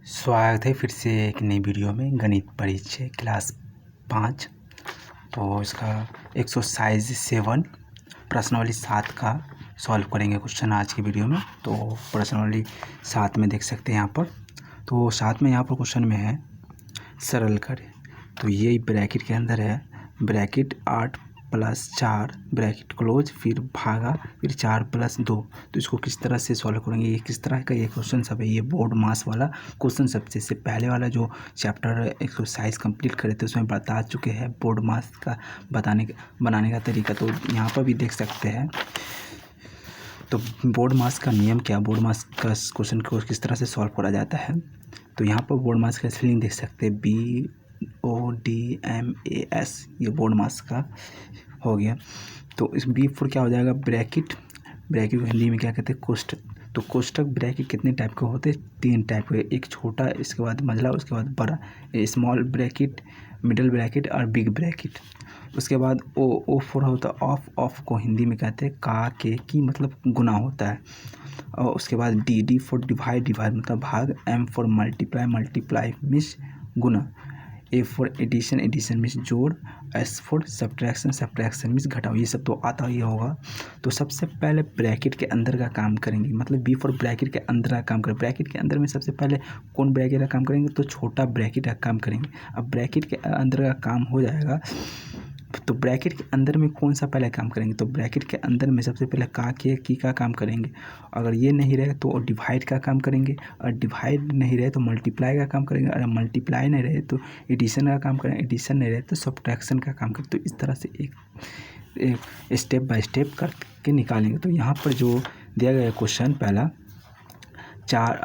स्वागत है फिर से एक नई वीडियो में गणित परिचय क्लास 5। तो इसका एक्सरसाइज 7 प्रश्नावली 7 का सॉल्व करेंगे क्वेश्चन आज की वीडियो में। तो प्रश्नावली 7 में देख सकते हैं यहाँ पर। तो 7 में यहाँ पर क्वेश्चन में है सरल करें। तो ये ब्रैकेट के अंदर है, ब्रैकेट 8 + 4 ब्रैकेट क्लोज, फिर भागा, फिर 4 + 2। तो इसको किस तरह से सॉल्व करेंगे, ये किस तरह का ये क्वेश्चन सब है। ये बोर्ड मास वाला क्वेश्चन सबसे से पहले वाला जो चैप्टर एक्सरसाइज कंप्लीट करे थे उसमें बता चुके हैं बोर्ड मास का बनाने का तरीका। तो यहाँ पर भी देख सकते हैं। तो बोर्ड मास का नियम क्या, बोर्ड मास का क्वेश्चन को किस तरह से सॉल्व करा जाता है। तो यहाँ पर बोर्ड मास का स्पेलिंग देख सकते हैं BODMAS, ये बोर्ड मास का हो गया। तो इस B4 क्या हो जाएगा, ब्रैकेट को हिंदी में क्या कहते हैं, कोष्ठक। तो कोष्ठक ब्रैकेट कितने टाइप के होते हैं, 3 टाइप के, एक छोटा, इसके बाद मंझला, उसके बाद बड़ा, स्मॉल ब्रैकेट, मिडिल ब्रैकेट और बिग ब्रैकेट। उसके बाद O4 होता है ऑफ को हिंदी में कहते हैं का के की मतलब गुना होता है। और उसके बाद D फॉर डिवाइड मतलब भाग, M फॉर मल्टीप्लाई मीन्स गुना, A फॉर एडिशन मीन्स जोड़, S फॉर सब्ट्रैक्शन मीन्स घटाओ। ये सब तो आता ही होगा। तो सबसे पहले ब्रैकेट के अंदर का काम करेंगे, मतलब B फॉर ब्रैकेट के अंदर का काम करें। ब्रैकेट के अंदर में सबसे पहले कौन ब्रैकेट का काम करेंगे, तो छोटा ब्रैकेट का काम करेंगे। अब ब्रैकेट के अंदर का काम हो जाएगा तो ब्रैकेट के अंदर में कौन सा पहले काम करेंगे, तो ब्रैकेट के अंदर में सबसे पहले का के की का काम करेंगे। अगर ये नहीं रहे तो डिवाइड का काम करेंगे, और डिवाइड नहीं रहे तो मल्टीप्लाई का काम करेंगे, और मल्टीप्लाई नहीं रहे तो एडिशन का काम करेंगे, एडिशन नहीं रहे तो सब्ट्रैक्शन का काम करेंगे। तो इस तरह से एक स्टेप बाय स्टेप करके निकालेंगे। तो यहाँ पर जो दिया गया क्वेश्चन पहला 4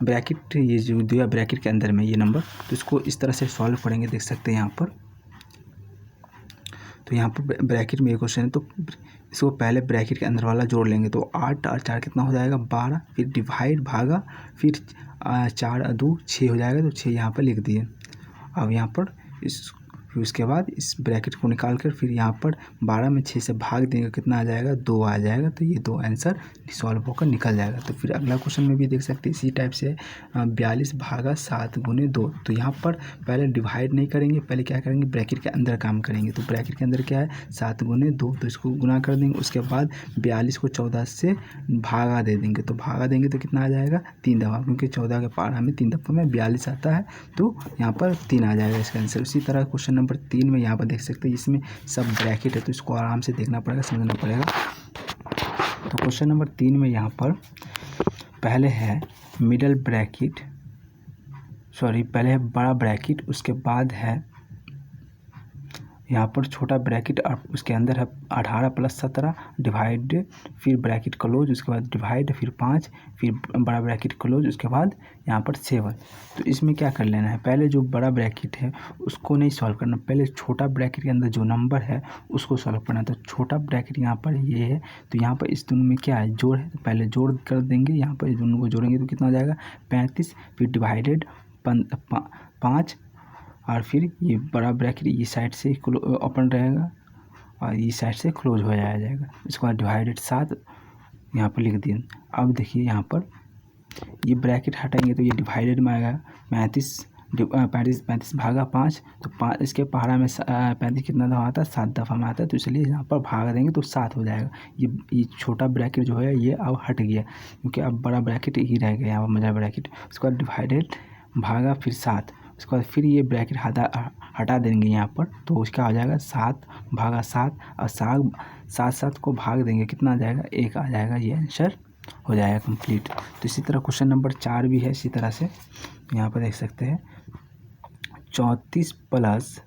ब्रैकेट, ये जो दिया ब्रैकेट के अंदर में ये नंबर, तो इसको इस तरह से सॉल्व करेंगे। देख सकते हैं यहाँ पर। तो यहाँ पर ब्रैकेट में ये क्वेश्चन है, तो इसको पहले ब्रैकेट के अंदर वाला जोड़ लेंगे। तो 8 और 4 कितना हो जाएगा, 12, फिर डिवाइड भागा, फिर 4 और 2 6 हो जाएगा। तो 6 यहाँ पर लिख दिए। अब यहाँ पर फिर उसके बाद इस ब्रैकेट को निकाल कर फिर यहाँ पर 12 में 6 से भाग देंगे, कितना आ जाएगा, 2 आ जाएगा। तो ये 2 आंसर सॉल्व होकर निकल जाएगा। तो फिर अगला क्वेश्चन में भी देख सकते हैं इसी टाइप से 42 भागा 7 गुने 2। तो यहाँ पर पहले डिवाइड नहीं करेंगे, पहले क्या करेंगे, ब्रैकेट के अंदर काम करेंगे। तो ब्रैकेट के अंदर क्या है, 7 गुने 2, तो इसको गुना कर देंगे। उसके बाद 42 को 14 से भागा दे देंगे। तो भागा देंगे तो कितना आ जाएगा, 3 दफ़ा, क्योंकि 14 के पारा में 3 दफ़ा में 42 आता है। तो यहाँ पर 3 आ जाएगा इसका आंसर। उसी तरह क्वेश्चन नंबर 3 में यहाँ पर देख सकते हैं, इसमें सब ब्रैकेट है तो इसको आराम से देखना पड़ेगा, समझना पड़ेगा। तो क्वेश्चन नंबर 3 में यहाँ पर पहले है मिडल ब्रैकेट, पहले है बड़ा ब्रैकेट, उसके बाद है यहाँ पर छोटा ब्रैकेट, और उसके अंदर है 18 + 17 डिवाइड, फिर ब्रैकेट क्लोज, उसके बाद डिवाइड, फिर 5, फिर बड़ा ब्रैकेट क्लोज, उसके बाद यहाँ पर 7। तो इसमें क्या कर लेना है, पहले जो बड़ा ब्रैकेट है उसको नहीं सॉल्व करना, पहले छोटा ब्रैकेट के अंदर जो नंबर है उसको सॉल्व करना। तो छोटा ब्रैकेट यहाँ पर ये है, तो यहाँ पर इस दोनों में क्या है, जोड़ है। तो पहले जोड़ कर देंगे, यहाँ पर दोनों को जोड़ेंगे तो कितना हो जाएगा, 35, फिर डिवाइडेड 5, और फिर ये बड़ा ब्रैकेट ये साइड से ओपन रहेगा और ये साइड से क्लोज हो जाएगा। इसके बाद डिवाइडेड 7 यहाँ पर लिख दिए। अब देखिए यहाँ पर ये ब्रैकेट हटाएंगे तो ये डिवाइडेड में आएगा 35 भागा 5। तो 5 इसके पहाड़ा में 35 कितना दफ़ा आता है, 7 दफ़ा में आता है। तो इसलिए यहाँ पर भाग देंगे तो 7 हो जाएगा। ये छोटा ब्रैकेट जो है ये अब हट गया, क्योंकि अब बड़ा ब्रैकेट ही रह गया यहाँ पर, मजा ब्रैकेट। उसके बाद डिवाइडेड भागा फिर 7, उसके बाद फिर ये ब्रैकेट हटा देंगे यहाँ पर। तो उसका आ जाएगा 7 भागा 7, और 7 को भाग देंगे, कितना आ जाएगा, 1 आ जाएगा। ये आंसर हो जाएगा कंप्लीट। तो इसी तरह क्वेश्चन नंबर 4 भी है इसी तरह से। यहाँ पर देख सकते हैं 34 +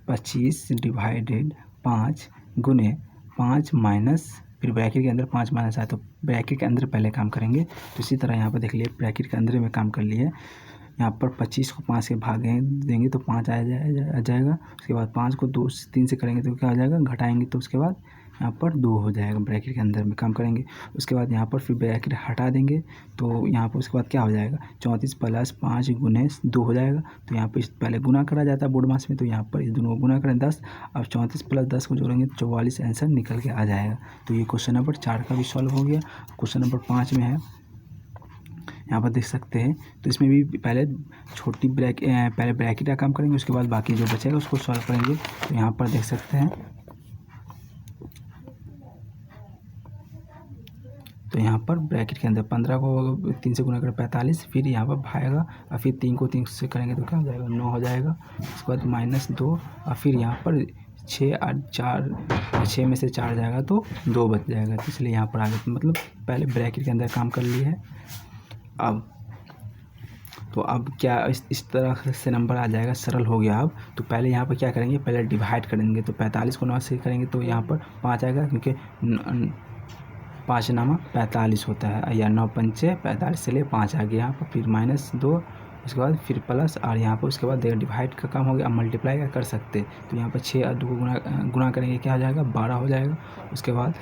25 डिवाइडेड 5 गुने 5 माइनस, फिर ब्रैकेट के अंदर 5 माइनस आए तो ब्रैकेट के अंदर पहले काम करेंगे। तो इसी तरह यहाँ पर देख लिए ब्रैकेट के अंदर में काम कर लिए। यहाँ पर 25 को 5 से भाग देंगे तो 5 आ जाएगा। उसके बाद 5 को 2 से 3 से करेंगे तो क्या आ जाएगा, घटाएंगे तो उसके बाद यहाँ पर 2 हो जाएगा। ब्रैकेट के अंदर में काम करेंगे। उसके बाद यहाँ पर फिर ब्रैकेट हटा देंगे तो यहाँ पर उसके बाद क्या हो जाएगा, 34 + 5 गुने 2 हो जाएगा। तो यहाँ पर पहले गुना करा जाता है बोर्ड मास में, तो यहाँ पर इस दोनों को गुना करें 10। अब 34 + 10 को जोड़ेंगे तो 44 आंसर निकल के आ जाएगा। तो ये क्वेश्चन नंबर 4 का भी सॉल्व हो गया। क्वेश्चन नंबर 5 में है यहाँ पर देख सकते हैं। तो इसमें भी पहले पहले ब्रैकेट का काम करेंगे, उसके बाद बाकी जो बचेगा उसको सॉल्व करेंगे। तो यहाँ पर देख सकते हैं, तो यहाँ पर ब्रैकेट के अंदर 15 को 3 से गुना कर 45, फिर यहाँ पर भागेगा और फिर 3 को 3 से करेंगे तो क्या हो जाएगा, 9 हो जाएगा। उसके बाद -2 और फिर यहाँ पर 6 और 4, 6 में से 4 जाएगा तो 2 बच जाएगा। तो इसलिए यहाँ पर आगे मतलब पहले ब्रैकेट के अंदर काम कर लिए है। अब क्या इस तरह से नंबर आ जाएगा, सरल हो गया अब। तो पहले यहाँ पर क्या करेंगे, पहले डिवाइड करेंगे। तो 45 को 9 से करेंगे तो यहाँ पर 5 आएगा, क्योंकि 5 नामा 45 होता है, या 9 पंचे 45 से ले 5 आ गया यहाँ पर। फिर -2, उसके बाद फिर प्लस, और यहाँ पर उसके बाद देखिए डिवाइड का काम हो गया। अब मल्टीप्लाई का कर सकते। तो यहाँ पर 6 और 2 को गुना करेंगे, क्या हो जाएगा, 12 हो जाएगा। उसके बाद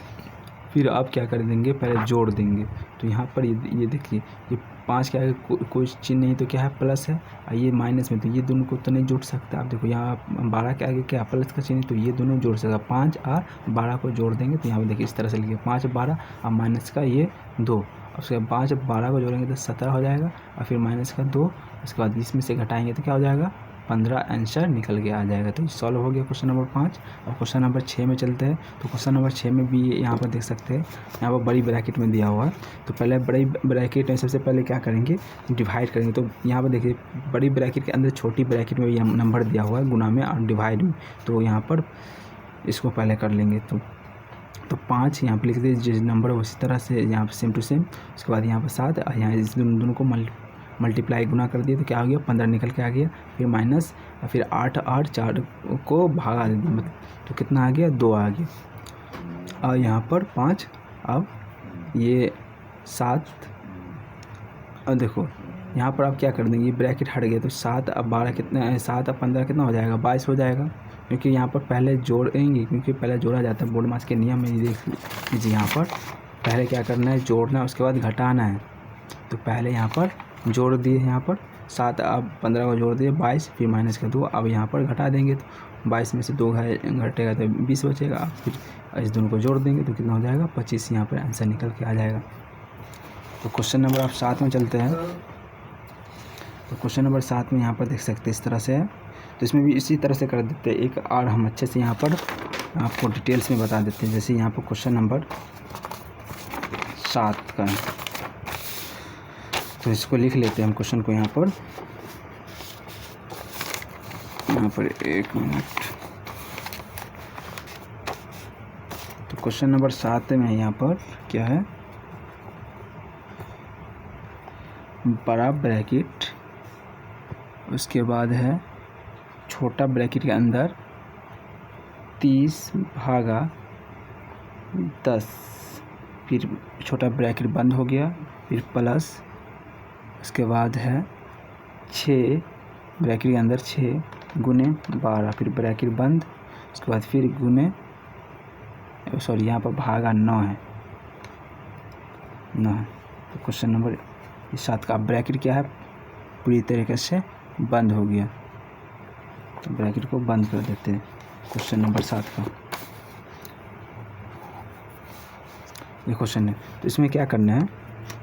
फिर आप क्या कर देंगे, पहले जोड़ देंगे। तो यहाँ पर ये देखिए, ये 5 के आगे कोई चिन्ह नहीं तो क्या है, प्लस है, और ये माइनस में, तो ये दोनों को तो नहीं जोड़ सकता। आप देखो यहाँ 12 के आगे क्या प्लस का चिन्ह, तो ये दोनों जोड़ सकता। 5 और 12 को जोड़ देंगे। तो यहाँ पर देखिए इस तरह से लिखिए, 5 12 और माइनस का ये 2, उसके बाद 5 12 को जोड़ेंगे तो 17 हो जाएगा, और फिर माइनस का 2, उसके बाद इसमें से घटाएंगे तो क्या हो जाएगा, 15 आंसर निकल के आ जाएगा। तो सॉल्व हो गया क्वेश्चन नंबर 5। और क्वेश्चन नंबर 6 में चलते हैं। तो क्वेश्चन नंबर 6 में भी यहाँ पर देख सकते हैं, यहाँ पर बड़ी ब्रैकेट में दिया हुआ है। तो पहले बड़ी ब्रैकेट में सबसे पहले क्या करेंगे, डिवाइड करेंगे। तो यहाँ पर देखिए बड़ी ब्रैकेट के अंदर छोटी ब्रैकेट में भी नंबर दिया हुआ है, गुना में और डिवाइड में। तो यहाँ पर इसको पहले कर लेंगे। तो 5 यहाँ पर लिख दीजिए, जिस नंबर उसी तरह से यहाँ पर सेम टू सेम। उसके बाद यहाँ पर 7, और यहाँ इस दोनों को मल्टीप्लाई गुना कर दिए तो क्या हो गया, 15 निकल के आ गया। फिर माइनस, और फिर 8 और 4 को भागा दे दिया, तो कितना आ गया, 2 आ गया। और यहाँ पर 5, अब ये 7, और देखो यहाँ पर आप क्या कर देंगे, ये ब्रैकेट हट गया। तो 7 और 12 कितना, 7 और 15 कितना हो जाएगा, 22 हो जाएगा। क्योंकि यहाँ पर पहले जोड़ेंगे, क्योंकि पहले जोड़ा जाता है, बोर्ड मास के नियम में देख लीजिए। यहाँ पर पहले क्या करना है, जोड़ना है, उसके बाद घटाना है। तो पहले यहाँ पर जोड़ दिए, यहाँ पर 7 अब 15 को जोड़ दिए 22, फिर माइनस का 2। अब यहाँ पर घटा देंगे तो 22 में से 2 घटेगा तो 20 बचेगा। फिर इस दोनों को जोड़ देंगे तो कितना हो जाएगा, 25। यहाँ पर आंसर निकल के आ जाएगा। तो क्वेश्चन नंबर आप 7 में चलते हैं। तो क्वेश्चन नंबर 7 में यहाँ पर देख सकते हैं इस तरह से है। तो इसमें भी इसी तरह से कर देते हैं एक, और हम अच्छे से यहाँ पर आपको डिटेल्स में बता देते हैं। जैसे यहाँ पर क्वेश्चन नंबर 7 का है, तो इसको लिख लेते हैं हम क्वेश्चन को यहाँ पर 1 मिनट। तो क्वेश्चन नंबर 7 में यहाँ पर क्या है, बड़ा ब्रैकेट, उसके बाद है छोटा ब्रैकेट के अंदर 30 भागा 10, फिर छोटा ब्रैकेट बंद हो गया, फिर प्लस, उसके बाद है 6 ब्रैकेट के अंदर 6 गुने 12, फिर ब्रैकेट बंद, उसके बाद फिर गुने, सॉरी यहाँ पर भागा 9 है, 9 है। तो क्वेश्चन नंबर 7 का ब्रैकेट क्या है, पूरी तरीके से बंद हो गया। तो ब्रैकेट को बंद कर देते हैं क्वेश्चन नंबर 7 का। ये क्वेश्चन है, तो इसमें क्या करना है,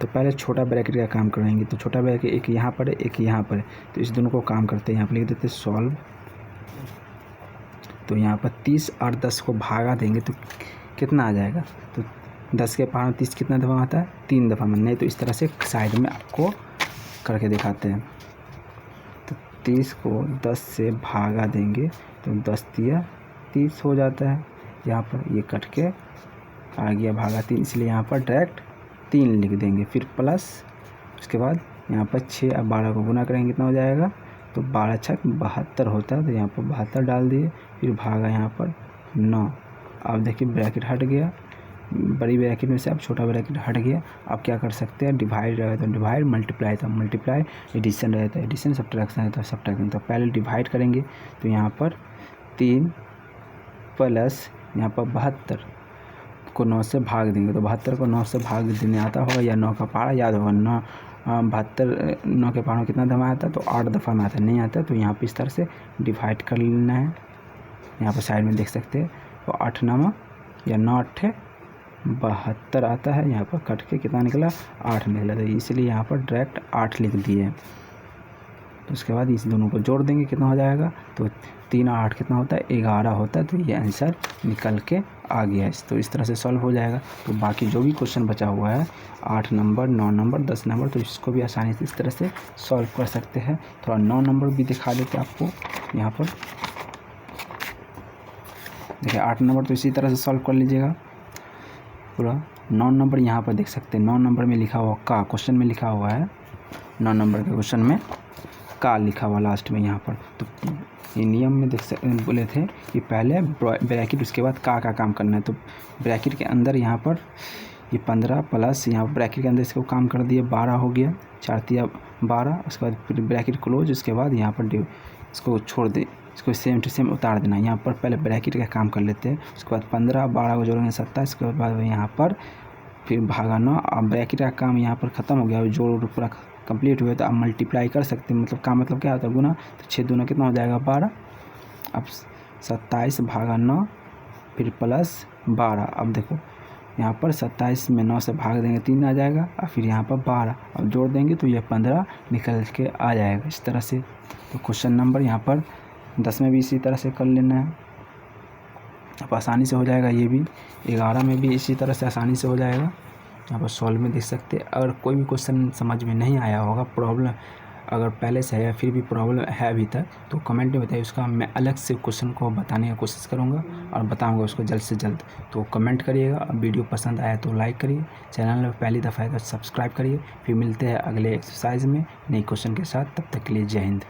तो पहले छोटा ब्रैकेट का काम करेंगे। तो छोटा ब्रैकेट एक यहाँ पर है, एक यहाँ पर है, तो इस दोनों को काम करते हैं। यहाँ पर लिख देते हैं सॉल्व। तो यहाँ पर 30 और 10 को भागा देंगे तो कितना आ जाएगा, तो 10 के पावर 30 कितना दफ़ा आता है, 3 दफ़ा में। नहीं तो इस तरह से साइड में आपको करके दिखाते हैं। तो 30 को 10 से भागा देंगे तो 10 दिया 30 हो जाता है। यहाँ पर ये कट के आ गया भागा 3, इसलिए यहाँ पर डायरेक्ट 3 लिख देंगे। फिर प्लस, उसके बाद यहाँ पर 6 और 12 को गुना करेंगे कितना हो जाएगा, तो 12 छक 72 होता है। तो यहाँ पर 72 डाल दिए, फिर भागा यहाँ पर 9। अब देखिए ब्रैकेट हट गया, बड़ी ब्रैकेट में से अब छोटा ब्रैकेट हट गया। अब क्या कर सकते हैं, डिवाइड रहता है डिवाइड, मल्टीप्लाई था मल्टीप्लाई, एडिशन रहता है एडिशन, सब्ट्रैक्शन रहता है सब्ट्रैक्शन। तो पहले डिवाइड करेंगे तो यहाँ पर 3 प्लस यहाँ पर 72 को 9 से भाग देंगे। तो 72 को 9 से भाग देने आता होगा, या 9 का पारा याद होगा, 72 9 के पारा में कितना दफ़ा आता है, तो 8 दफ़ा में आता है, नहीं आता। तो यहाँ पर इस तरह से डिवाइड कर लेना है। यहाँ पर साइड में देख सकते हैं, तो 8 9 या 9 8 72 आता है, यहाँ पर कट के कितना निकला 8 निकला, तो इसलिए यहाँ पर डायरेक्ट 8 लिख दिए। तो उसके बाद इस दोनों को जोड़ देंगे, कितना हो जाएगा, तो 3 और 8 कितना होता है 11 होता है। तो ये आंसर निकल के आ गया है। तो इस तरह से सॉल्व हो जाएगा। तो बाकी जो भी क्वेश्चन बचा हुआ है 8 नंबर, 9 नंबर, 10 नंबर, तो इसको भी आसानी से इस तरह से सॉल्व कर सकते हैं। थोड़ा 9 नंबर भी दिखा देते हैं आपको यहाँ पर। देखिए 8 नंबर तो इसी तरह से सॉल्व कर लीजिएगा पूरा। 9 नंबर यहाँ पर देख सकते हैं, 9 नंबर में लिखा हुआ का, क्वेश्चन में लिखा हुआ है 9 नंबर के क्वेश्चन में का लिखा हुआ लास्ट में यहाँ पर। तो ये नियम में देख सकते बोले थे कि पहले ब्रैकेट उसके बाद का काम करना है। तो ब्रैकेट के अंदर यहाँ पर ये 15 प्लस यहाँ ब्रैकेट के अंदर इसको काम कर दिए 12 हो गया, 4 तिया 12। उसके बाद फिर ब्रैकेट क्लोज, उसके बाद यहाँ पर इसको छोड़ दे, इसको सेम टू सेम उतार देना। यहाँ पर पहले ब्रैकेट का काम कर लेते हैं, उसके बाद 15 12 को जोड़ेंगे 27, उसके बाद यहाँ पर फिर भागा 9। अब ब्रैकेट का काम यहाँ पर ख़त्म हो गया, जोड़ पूरा कंप्लीट हुआ। तो आप मल्टीप्लाई कर सकते हैं, मतलब का मतलब क्या होता है गुना। तो 6 दूना कितना हो जाएगा 12। अब 27 भागा 9 फिर प्लस 12। अब देखो यहाँ पर 27 में 9 से भाग देंगे 3 आ जाएगा, और फिर यहाँ पर 12 अब जोड़ देंगे तो ये 15 निकल के आ जाएगा इस तरह से। तो क्वेश्चन नंबर यहाँ पर 10 में भी इसी तरह से कर लेना है, अब आसानी से हो जाएगा। ये भी 11 में भी इसी तरह से आसानी से हो जाएगा। यहाँ पर सॉल्व में देख सकते हैं। अगर कोई भी क्वेश्चन समझ में नहीं आया होगा, प्रॉब्लम अगर पहले से है या फिर भी प्रॉब्लम है अभी तक, तो कमेंट में बताइए, उसका मैं अलग से क्वेश्चन को बताने की कोशिश करूँगा और बताऊँगा उसको जल्द से जल्द। तो कमेंट करिएगा। अब वीडियो पसंद आया तो लाइक करिए, चैनल में पहली दफ़ा है तो सब्सक्राइब करिए। फिर मिलते हैं अगले एक्सरसाइज में नई क्वेश्चन के साथ, तब तक के लिए जय हिंद।